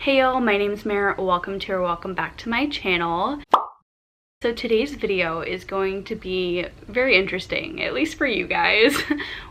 Hey y'all, my name's Mare. Welcome to or welcome back to my channel. So today's video is going to be very interesting, at least for you guys.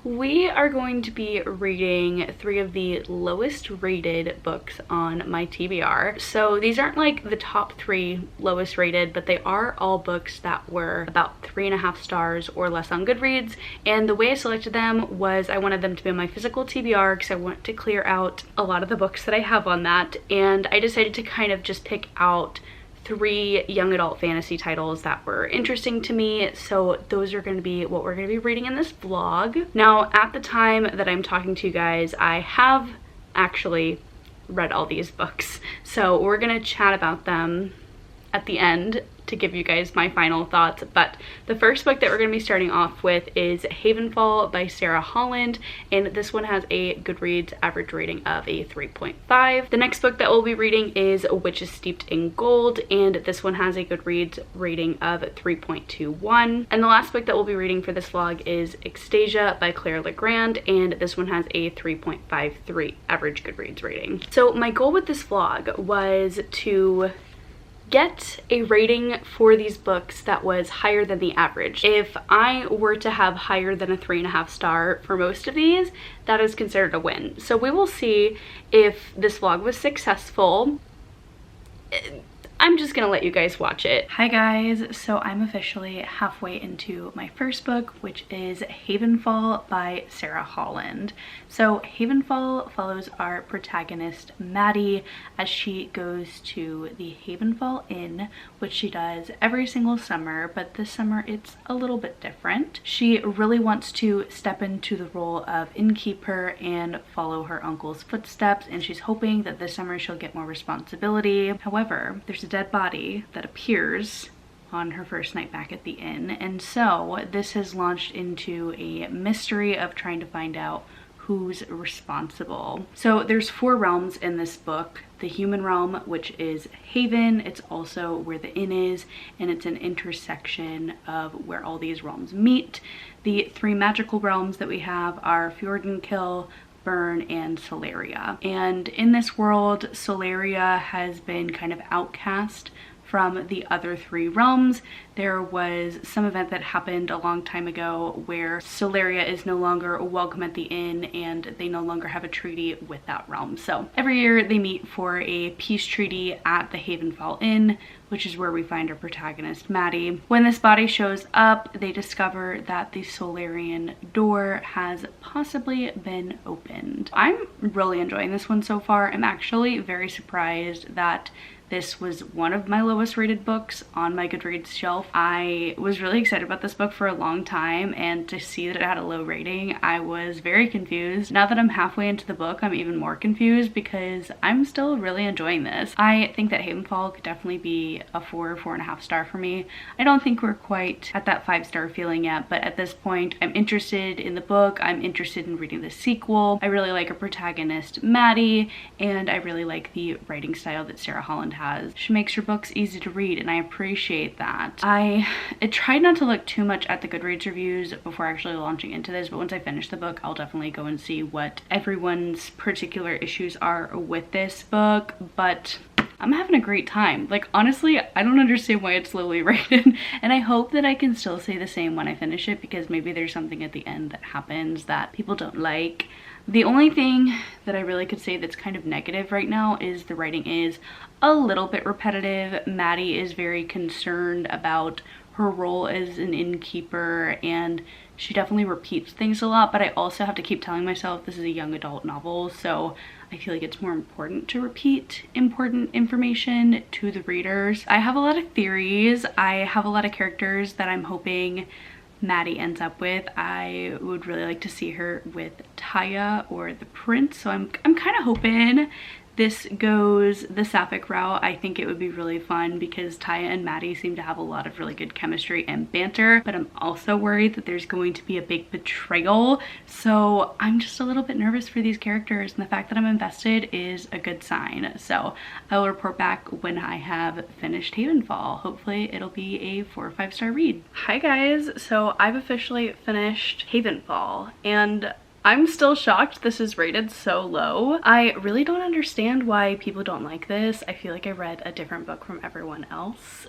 We are going to be reading 3 of the lowest rated books on my TBR. So these aren't like the top 3 lowest rated, but they are all books that were about 3.5 stars or less on Goodreads. And the way I selected them was I wanted them to be on my physical TBR because I want to clear out a lot of the books that I have on that. And I decided to kind of just pick out 3 young adult fantasy titles that were interesting to me, so those are going to be what we're going to be reading in this vlog. Now, at the time that I'm talking to you guys, I have actually read all these books, so we're going to chat about them at the end to give you guys my final thoughts. But the first book that we're going to be starting off with is Havenfall by Sara Holland, and this one has a Goodreads average rating of a 3.5. The next book that we'll be reading is Witches Steeped in Gold, and this one has a Goodreads rating of 3.21. And the last book that we'll be reading for this vlog is Extasia by Claire Legrand, and this one has a 3.53 average Goodreads rating. So my goal with this vlog was to get a rating for these books that was higher than the average. If I were to have higher than a 3.5 star for most of these, that is considered a win. So we will see if this vlog was successful. I'm just gonna let you guys watch it. Hi guys, so I'm officially halfway into my first book, which is Havenfall by Sara Holland. So Havenfall follows our protagonist Maddie as she goes to the Havenfall Inn, which she does every single summer, but this summer it's a little bit different. She really wants to step into the role of innkeeper and follow her uncle's footsteps, and she's hoping that this summer she'll get more responsibility. However, there's a dead body that appears on her first night back at the inn, and so this has launched into a mystery of trying to find out who's responsible. So there's 4 realms in this book. The human realm, which is Haven, it's also where the inn is, and it's an intersection of where all these realms meet. The 3 magical realms that we have are Fjordenkill, Burn, and Solaria. And in this world, Solaria has been kind of outcast from the other 3 realms. There was some event that happened a long time ago where Solaria is no longer welcome at the inn and they no longer have a treaty with that realm. So every year they meet for a peace treaty at the Havenfall Inn, which is where we find our protagonist Maddie. When this body shows up, they discover that the Solarian door has possibly been opened. I'm really enjoying this one so far. I'm actually very surprised that this was one of my lowest rated books on my Goodreads shelf. I was really excited about this book for a long time, and to see that it had a low rating, I was very confused. Now that I'm halfway into the book, I'm even more confused because I'm still really enjoying this. I think that Havenfall could definitely be a 4 or 4.5 star for me. I don't think we're quite at that 5-star feeling yet, but at this point, I'm interested in the book. I'm interested in reading the sequel. I really like our protagonist, Maddie, and I really like the writing style that Sara Holland has. She makes her books easy to read, and I appreciate that. I tried not to look too much at the Goodreads reviews before actually launching into this, but once I finish the book, I'll definitely go and see what everyone's particular issues are with this book. But I'm having a great time. Like, honestly, I don't understand why it's lowly rated, and I hope that I can still say the same when I finish it, because maybe there's something at the end that happens that people don't like. The only thing that I really could say that's kind of negative right now is the writing is a little bit repetitive. Maddie is very concerned about her role as an innkeeper, and she definitely repeats things a lot, but I also have to keep telling myself this is a young adult novel, so I feel like it's more important to repeat important information to the readers. I have a lot of theories. I have a lot of characters that I'm hoping Maddie ends up with. I would really like to see her with Taya or the prince, so I'm kind of hoping this goes the sapphic route. I think it would be really fun because Taya and Maddie seem to have a lot of really good chemistry and banter, but I'm also worried that there's going to be a big betrayal. So I'm just a little bit nervous for these characters, and the fact that I'm invested is a good sign. So I will report back when I have finished Havenfall. Hopefully it'll be a 4 or 5 star read. Hi guys, so I've officially finished Havenfall, and I'm still shocked this is rated so low. I really don't understand why people don't like this. I feel like I read a different book from everyone else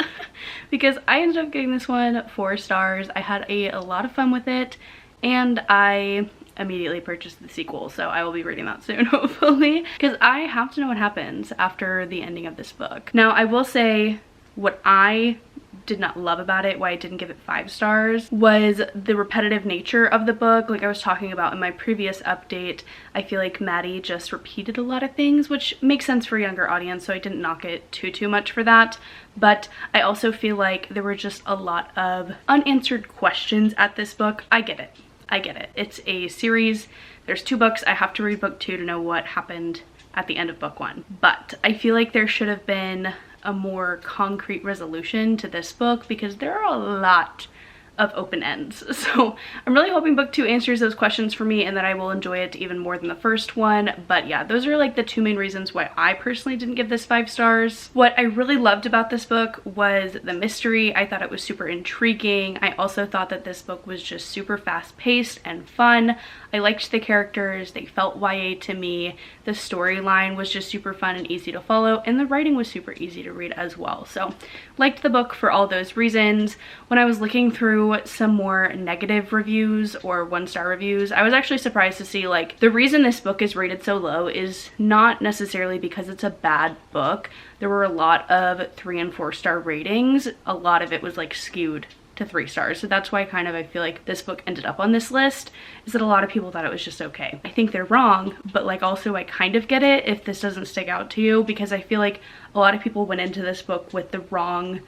because I ended up giving this one 4 stars. I had a lot of fun with it, and I immediately purchased the sequel, so I will be reading that soon, hopefully, because I have to know what happens after the ending of this book. Now, I will say what I did not love about it, why I didn't give it 5 stars, was the repetitive nature of the book. Like I was talking about in my previous update, I feel like Maddie just repeated a lot of things, which makes sense for a younger audience, so I didn't knock it too much for that. But I also feel like there were just a lot of unanswered questions at this book. I get it. I get it. It's a series. There's 2 books. I have to read book 2 to know what happened at the end of book 1. But I feel like there should have been a more concrete resolution to this book because there are a lot of open ends. So I'm really hoping book 2 answers those questions for me and that I will enjoy it even more than the first one. But yeah, those are like the 2 main reasons why I personally didn't give this 5 stars. What I really loved about this book was the mystery. I thought it was super intriguing. I also thought that this book was just super fast paced and fun. I liked the characters, they felt YA to me. The storyline was just super fun and easy to follow, and the writing was super easy to read as well. So liked the book for all those reasons. When I was looking through some more negative reviews or 1-star reviews, I was actually surprised to see like the reason this book is rated so low is not necessarily because it's a bad book. There were a lot of 3 and 4-star ratings. A lot of it was like skewed to 3 stars. So that's why I feel like this book ended up on this list, is that a lot of people thought it was just okay. I think they're wrong, but like also I kind of get it if this doesn't stick out to you, because I feel like a lot of people went into this book with the wrong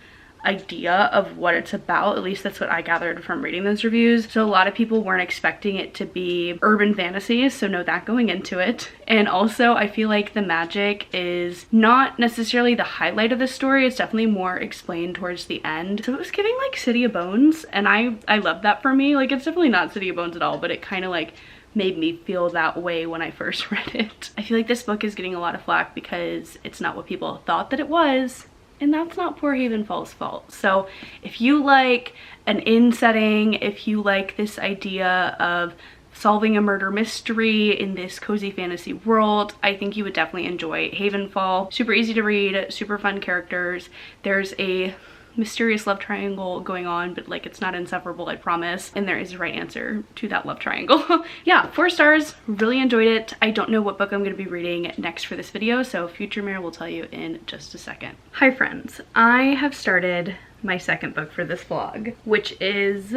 idea of what it's about. At least that's what I gathered from reading those reviews. So a lot of people weren't expecting it to be urban fantasy, so know that going into it. And also I feel like the magic is not necessarily the highlight of the story. It's definitely more explained towards the end. So it was giving like City of Bones, and I love that for me. Like it's definitely not City of Bones at all, but it kind of like made me feel that way when I first read it. I feel like this book is getting a lot of flack because it's not what people thought that it was. And that's not poor Havenfall's fault. So if you like an inn setting, if you like this idea of solving a murder mystery in this cozy fantasy world, I think you would definitely enjoy Havenfall. Super easy to read, super fun characters. There's a mysterious love triangle going on, but like it's not insufferable, I promise, and there is a right answer to that love triangle. Yeah, 4 stars, really enjoyed it. I don't know what book I'm going to be reading next for this video, so future Mirror will tell you in just a second. Hi friends, I have started my second book for this vlog, which is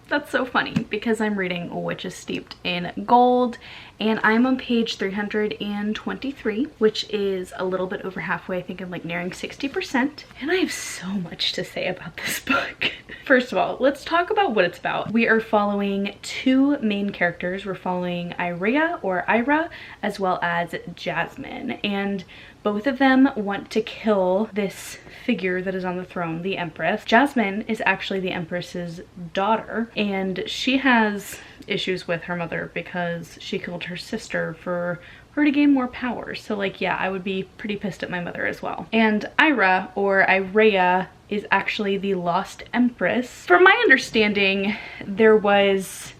that's so funny because I'm reading Witches Steeped in Gold, and I'm on page 323, which is a little bit over halfway. I think I'm like nearing 60%, and I have so much to say about this book. First of all, let's talk about what it's about. We are following 2 main characters. We're following Ira, as well as Jasmine, and both of them want to kill this figure that is on the throne, the Empress. Jasmine is actually the Empress's daughter, and she has issues with her mother because she killed her sister for her to gain more power. So like, yeah, I would be pretty pissed at my mother as well. And Ira, or Irea, is actually the lost Empress. From my understanding, there was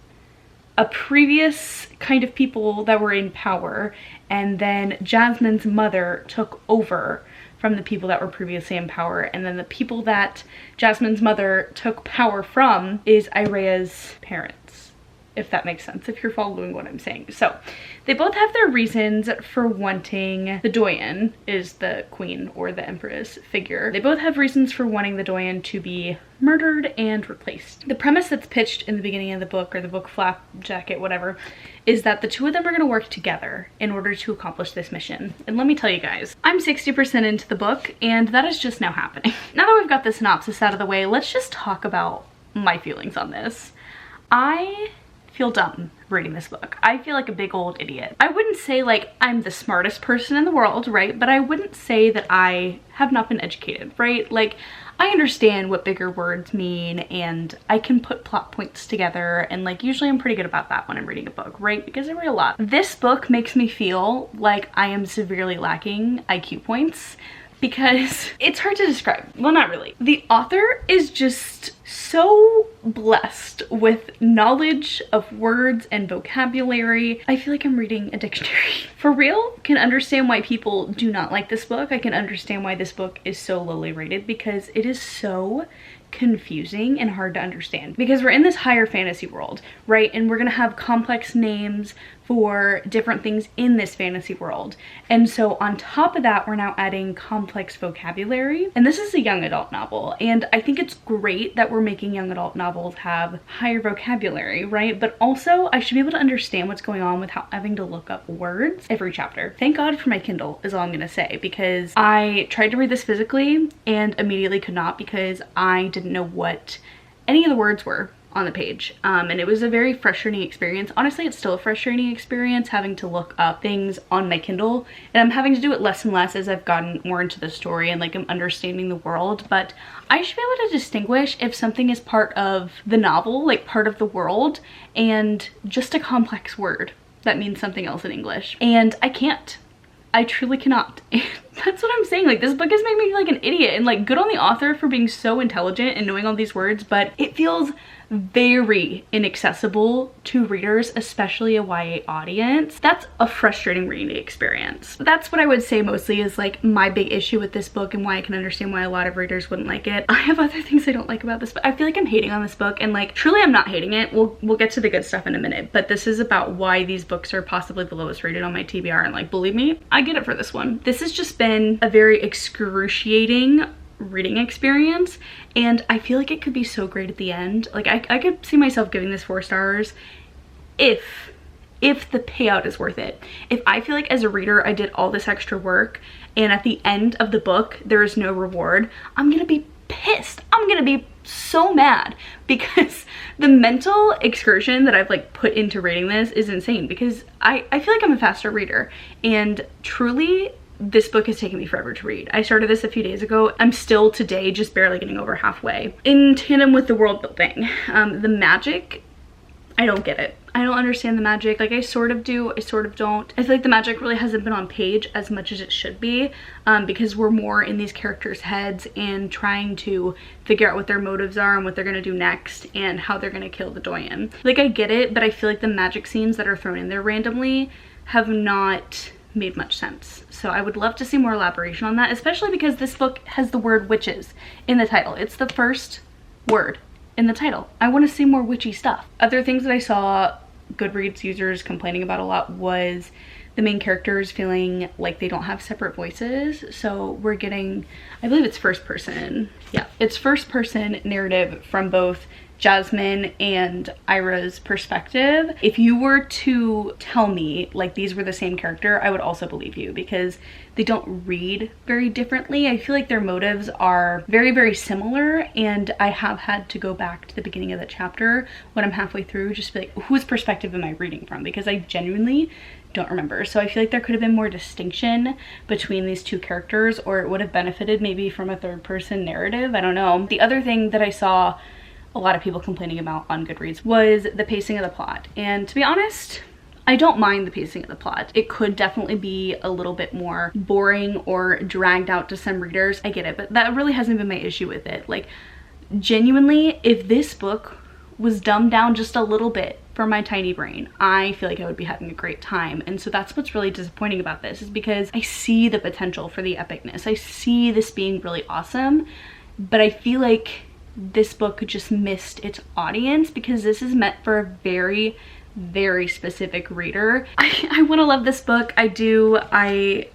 a previous kind of people that were in power, and then Jasmine's mother took over from the people that were previously in power, and then the people that Jasmine's mother took power from is Irea's parents, if that makes sense, if you're following what I'm saying. So they both have their reasons for wanting the Doyen, is the queen or the empress figure. They both have reasons for wanting the Doyen to be murdered and replaced. The premise that's pitched in the beginning of the book, or the book flap jacket, whatever, is that the 2 of them are going to work together in order to accomplish this mission. And let me tell you guys, I'm 60% into the book, and that is just now happening. Now that we've got the synopsis out of the way, let's just talk about my feelings on this. I feel dumb reading this book. I feel like a big old idiot. I wouldn't say like I'm the smartest person in the world, right? But I wouldn't say that I have not been educated, right? Like, I understand what bigger words mean, and I can put plot points together, and like usually I'm pretty good about that when I'm reading a book, right? Because I read a lot. This book makes me feel like I am severely lacking IQ points because it's hard to describe. Well, not really. The author is just so blessed with knowledge of words and vocabulary. I feel like I'm reading a dictionary. For real, can understand why people do not like this book. I can understand why this book is so lowly rated, because it is so confusing and hard to understand, because we're in this higher fantasy world, right? And we're gonna have complex names for different things in this fantasy world, and so on top of that we're now adding complex vocabulary. And this is a young adult novel, and I think it's great that we're making young adult novels have higher vocabulary, right? But also I should be able to understand what's going on without having to look up words every chapter. Thank God for my Kindle is all I'm gonna say, because I tried to read this physically and immediately could not, because I didn't know what any of the words were on the page, and it was a very frustrating experience. Honestly, it's still a frustrating experience having to look up things on my Kindle, and I'm having to do it less and less as I've gotten more into the story and like I'm understanding the world. But I should be able to distinguish if something is part of the novel, like part of the world, and just a complex word that means something else in English, and I can't. I truly cannot. That's what I'm saying. Like, this book has made me feel like an idiot, and like, good on the author for being so intelligent and knowing all these words, but it feels very inaccessible to readers, especially a YA audience. That's a frustrating reading experience. That's what I would say mostly is like my big issue with this book, and why I can understand why a lot of readers wouldn't like it. I have other things I don't like about this, but I feel like I'm hating on this book, and like truly I'm not hating it. We'll get to the good stuff in a minute, but this is about why these books are possibly the lowest rated on my TBR, and like, believe me, I get it for this one. This has just been a very excruciating reading experience, and I feel like it could be so great at the end. Like, I could see myself giving this 4 stars if the payout is worth it. If I feel like as a reader I did all this extra work and at the end of the book there is no reward, I'm gonna be pissed. I'm gonna be so mad, because the mental excursion that I've like put into reading this is insane, because I feel like I'm a faster reader, and truly this book has taken me forever to read. I started this a few days ago. I'm still today just barely getting over halfway. In tandem with the world building, the magic, I don't get it. I don't understand the magic. Like, I sort of do, I sort of don't. I feel like the magic really hasn't been on page as much as it should be, because we're more in these characters' heads and trying to figure out what their motives are and what they're gonna do next and how they're gonna kill the Doyen. Like, I get it, but I feel like the magic scenes that are thrown in there randomly have not made much sense. So I would love to see more elaboration on that, especially because this book has the word witches in the title. It's the first word in the title. I want to see more witchy stuff. Other things that I saw Goodreads users complaining about a lot was the main characters feeling like they don't have separate voices. So we're getting, I believe it's first person. Yeah, it's first person narrative from both Jasmine and Ira's perspective. If you were to tell me like these were the same character, I would also believe you, because they don't read very differently. I feel like their motives are very, very similar, and I have had to go back to the beginning of the chapter when I'm halfway through just to be like, whose perspective am I reading from? Because I genuinely don't remember. So I feel like there could have been more distinction between these two characters, or it would have benefited maybe from a third person narrative. I don't know. The other thing that I saw a lot of people complaining about on Goodreads was the pacing of the plot. And to be honest, I don't mind the pacing of the plot. It could definitely be a little bit more boring or dragged out to some readers. I get it, but that really hasn't been my issue with it. Like, genuinely, if this book was dumbed down just a little bit for my tiny brain, I feel like I would be having a great time. And so that's what's really disappointing about this, is because I see the potential for the epicness. I see this being really awesome, but I feel like this book just missed its audience, because this is meant for a very, very specific reader. I want to love this book. I do. I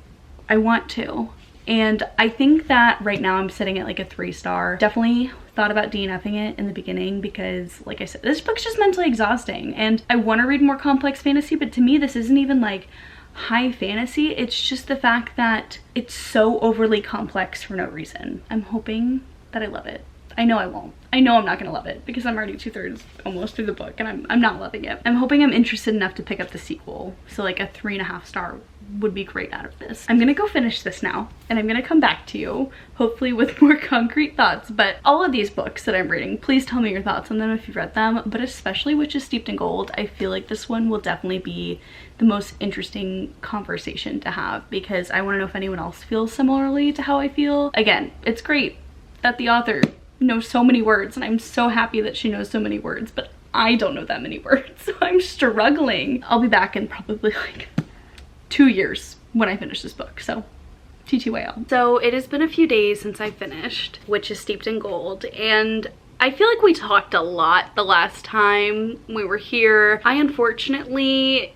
want to. And I think that right now I'm sitting at like a 3-star. Definitely thought about DNFing it in the beginning, because like I said, this book's just mentally exhausting, and I want to read more complex fantasy, but to me this isn't even like high fantasy. It's just the fact that it's so overly complex for no reason. I'm hoping that I love it. I know I won't. I know I'm not gonna love it because I'm already 2/3 almost through the book and I'm not loving it. I'm hoping I'm interested enough to pick up the sequel. So like a 3.5 star would be great out of this. I'm gonna go finish this now and I'm gonna come back to you, hopefully with more concrete thoughts. But all of these books that I'm reading, please tell me your thoughts on them if you've read them, but especially Witches Steeped in Gold. I feel like this one will definitely be the most interesting conversation to have because I wanna know if anyone else feels similarly to how I feel. Again, it's great that the author knows so many words and I'm so happy that she knows so many words, but I don't know that many words, so I'm struggling. I'll be back in probably like 2 years when I finish this book, so TTYL. So it has been a few days since I finished Witches Steeped in Gold, and I feel like we talked a lot the last time we were here. I unfortunately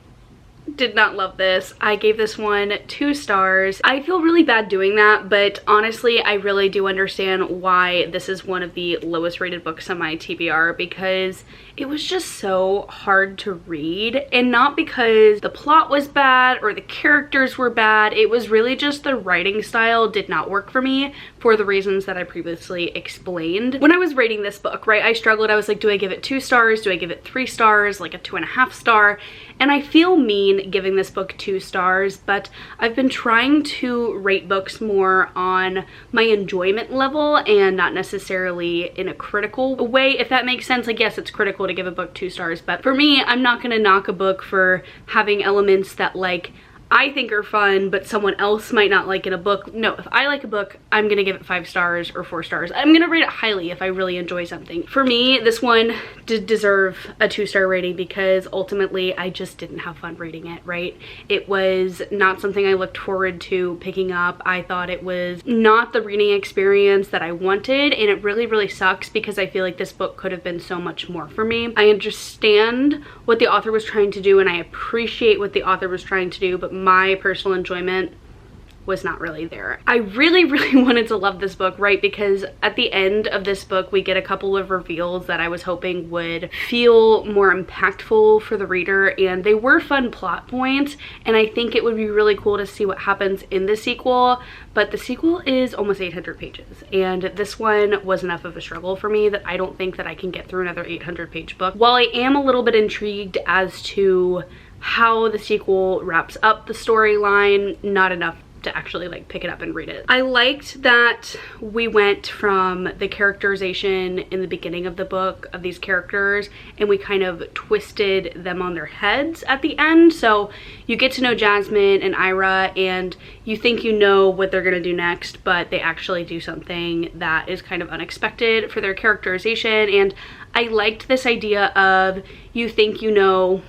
did not love this. I gave this one 2 stars. I feel really bad doing that, but honestly, I really do understand why this is one of the lowest rated books on my TBR because it was just so hard to read, and not because the plot was bad or the characters were bad. It was really just the writing style did not work for me for the reasons that I previously explained. When I was rating this book, right, I struggled. I was like, do I give it 2 stars? Do I give it 3 stars? Like a 2.5 star? And I feel mean giving this book 2 stars, but I've been trying to rate books more on my enjoyment level and not necessarily in a critical way, if that makes sense. Like, yes, it's critical to give a book 2 stars, but for me, I'm not gonna knock a book for having elements that like I think are fun, but someone else might not like in a book. No, if I like a book, I'm gonna give it 5 stars or 4 stars. I'm gonna rate it highly if I really enjoy something. For me, this one did deserve a 2-star rating because ultimately I just didn't have fun reading it, right? It was not something I looked forward to picking up. I thought it was not the reading experience that I wanted, and it really, really sucks because I feel like this book could have been so much more for me. I understand what the author was trying to do and I appreciate what the author was trying to do, but my personal enjoyment was not really there. I really, really wanted to love this book, right? Because at the end of this book, we get a couple of reveals that I was hoping would feel more impactful for the reader, and they were fun plot points, and I think it would be really cool to see what happens in the sequel, but the sequel is almost 800 pages, and this one was enough of a struggle for me that I don't think that I can get through another 800-page book. While I am a little bit intrigued as to how the sequel wraps up the storyline, not enough to actually like pick it up and read it. I liked that we went from the characterization in the beginning of the book of these characters and we kind of twisted them on their heads at the end. So you get to know Jasmine and Ira and you think you know what they're gonna do next, but they actually do something that is kind of unexpected for their characterization. And I liked this idea of you think you know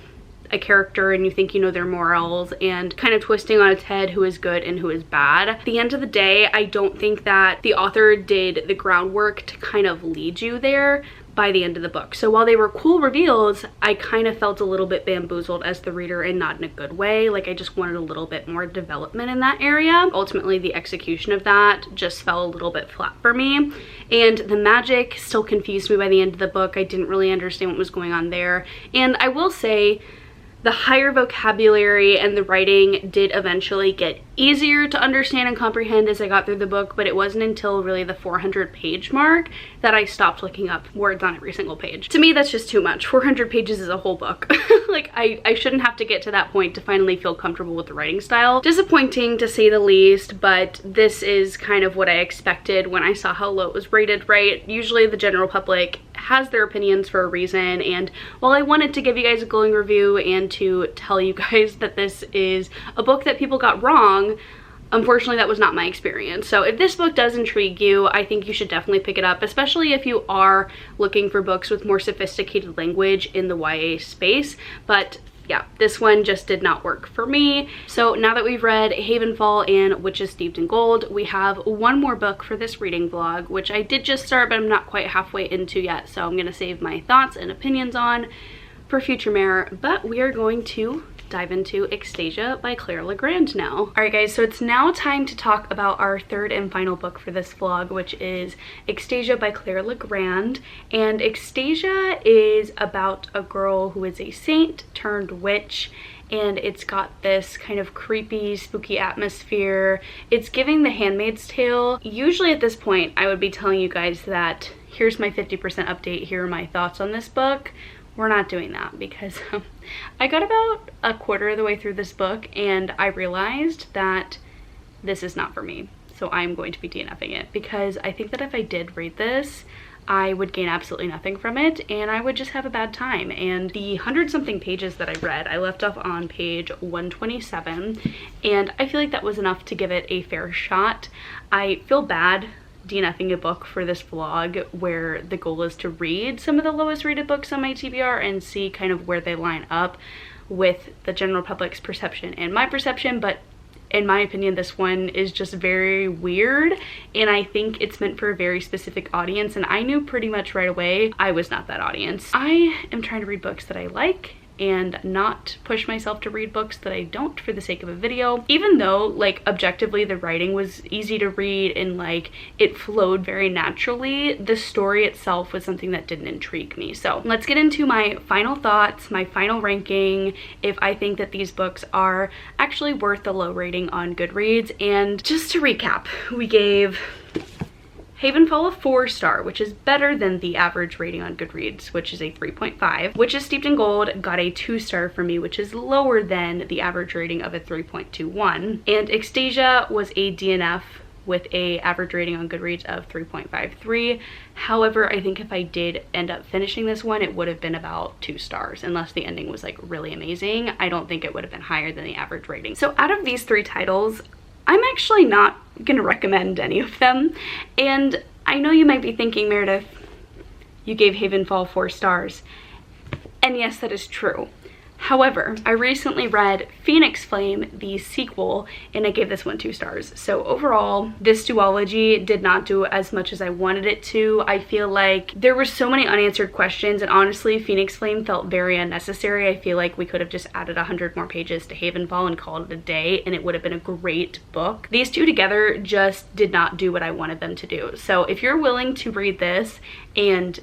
a character and you think you know their morals and kind of twisting on its head who is good and who is bad. At the end of the day, I don't think that the author did the groundwork to kind of lead you there by the end of the book. So while they were cool reveals, I kind of felt a little bit bamboozled as the reader and not in a good way. Like I just wanted a little bit more development in that area. Ultimately, the execution of that just fell a little bit flat for me. And the magic still confused me by the end of the book. I didn't really understand what was going on there. And I will say, the higher vocabulary and the writing did eventually get easier to understand and comprehend as I got through the book, but it wasn't until really the 400-page mark that I stopped looking up words on every single page. To me, that's just too much. 400 pages is a whole book. Like, I shouldn't have to get to that point to finally feel comfortable with the writing style. Disappointing to say the least, but this is kind of what I expected when I saw how low it was rated, right? Usually the general public has their opinions for a reason, and while I wanted to give you guys a glowing review and to tell you guys that this is a book that people got wrong, unfortunately that was not my experience. So if this book does intrigue you, I think you should definitely pick it up, especially if you are looking for books with more sophisticated language in the YA space. But yeah, this one just did not work for me. So now that we've read Havenfall and Witches Steeped in Gold, we have one more book for this reading vlog, which I did just start, but I'm not quite halfway into yet. So I'm gonna save my thoughts and opinions on for future mare, but we are going to dive into Extasia by Claire Legrand now. Alright guys, so it's now time to talk about our third and final book for this vlog, which is Extasia by Claire Legrand. And Extasia is about a girl who is a saint turned witch, and it's got this kind of creepy, spooky atmosphere. It's giving The Handmaid's Tale. Usually at this point, I would be telling you guys that here's my 50% update, here are my thoughts on this book. We're not doing that because I got about a quarter of the way through this book and I realized that this is not for me. So I'm going to be DNFing it because I think that if I did read this, I would gain absolutely nothing from it and I would just have a bad time. And the 100-something pages that I read, I left off on page 127, and I feel like that was enough to give it a fair shot. I feel bad DNFing a book for this vlog where the goal is to read some of the lowest rated books on my TBR and see kind of where they line up with the general public's perception and my perception, but in my opinion, this one is just very weird, and I think it's meant for a very specific audience, and I knew pretty much right away I was not that audience. I am trying to read books that I like and not push myself to read books that I don't for the sake of a video, even though like objectively the writing was easy to read and like it flowed very naturally. The story itself was something that didn't intrigue me. So let's get into my final thoughts, my final ranking, if I think that these books are actually worth the low rating on Goodreads. And just to recap, we gave Havenfall a 4-star, which is better than the average rating on Goodreads, which is a 3.5. Which is Steeped in Gold got a 2-star for me, which is lower than the average rating of a 3.21. And Extasia was a DNF with a average rating on Goodreads of 3.53. However, I think if I did end up finishing this one, it would have been about 2 stars, unless the ending was like really amazing. I don't think it would have been higher than the average rating. So out of these 3 titles, I'm actually not gonna recommend any of them. And I know you might be thinking, Meredith, you gave Havenfall 4 stars. And yes, that is true. However, I recently read Phoenix Flame, the sequel, and I gave this one 2 stars. So overall, this duology did not do as much as I wanted it to. I feel like there were so many unanswered questions, and honestly, Phoenix Flame felt very unnecessary. I feel like we could have just added 100 more pages to Havenfall and called it a day, and it would have been a great book. These two together just did not do what I wanted them to do. So if you're willing to read this and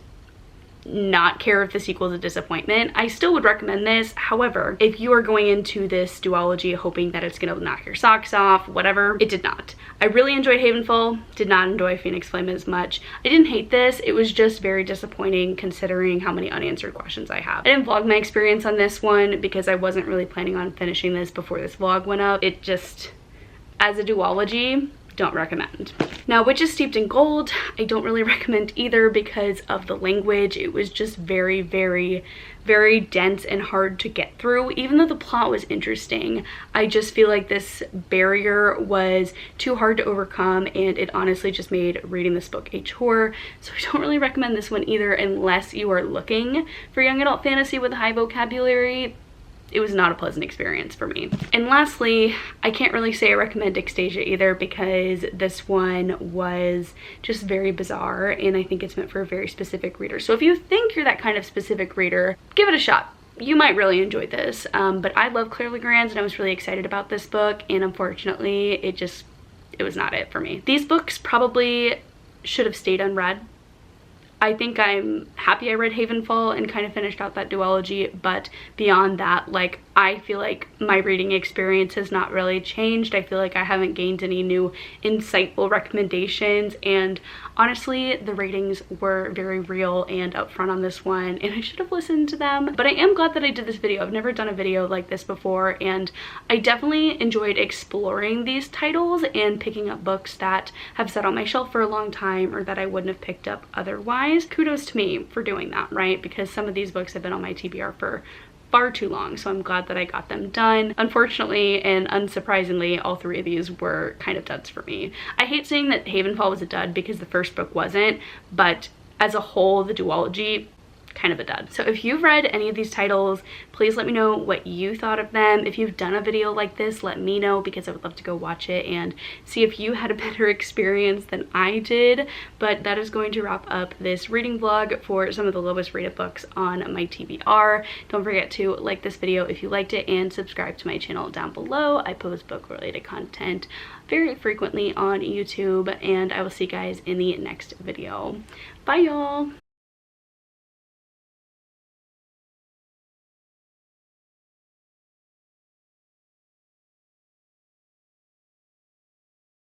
not care if the sequel is a disappointment, I still would recommend this. However, if you are going into this duology hoping that it's gonna knock your socks off, whatever, it did not. I really enjoyed Havenfall, did not enjoy Phoenix Flame as much. I didn't hate this, it was just very disappointing considering how many unanswered questions I have. I didn't vlog my experience on this one because I wasn't really planning on finishing this before this vlog went up. It just, as a duology, don't recommend. Now, which is Steeped in Gold, I don't really recommend either because of the language. It was just very, very, very dense and hard to get through. Even though the plot was interesting, I just feel like this barrier was too hard to overcome, and it honestly just made reading this book a chore. So I don't really recommend this one either unless you are looking for young adult fantasy with a high vocabulary. It was not a pleasant experience for me. And lastly, I can't really say I recommend Extasia either because this one was just very bizarre, and I think it's meant for a very specific reader. So if you think you're that kind of specific reader, give it a shot. You might really enjoy this. But I love Claire Legrand and I was really excited about this book, and unfortunately it was not it for me. These books probably should have stayed unread. I think I'm happy I read Havenfall and kind of finished out that duology, but beyond that, like, I feel like my reading experience has not really changed. I feel like I haven't gained any new insightful recommendations, and honestly, the ratings were very real and upfront on this one, and I should have listened to them. But I am glad that I did this video. I've never done a video like this before, and I definitely enjoyed exploring these titles and picking up books that have sat on my shelf for a long time or that I wouldn't have picked up otherwise. Kudos to me for doing that, right? Because some of these books have been on my TBR for far too long, so I'm glad that I got them done. Unfortunately and unsurprisingly, all 3 of these were kind of duds for me. I hate saying that Havenfall was a dud because the first book wasn't, but as a whole, the duology, kind of a dud. So if you've read any of these titles, please let me know what you thought of them. If you've done a video like this, let me know because I would love to go watch it and see if you had a better experience than I did. But that is going to wrap up this reading vlog for some of the lowest rated books on my TBR. Don't forget to like this video if you liked it and subscribe to my channel down below. I post book related content very frequently on YouTube, and I will see you guys in the next video. Bye y'all!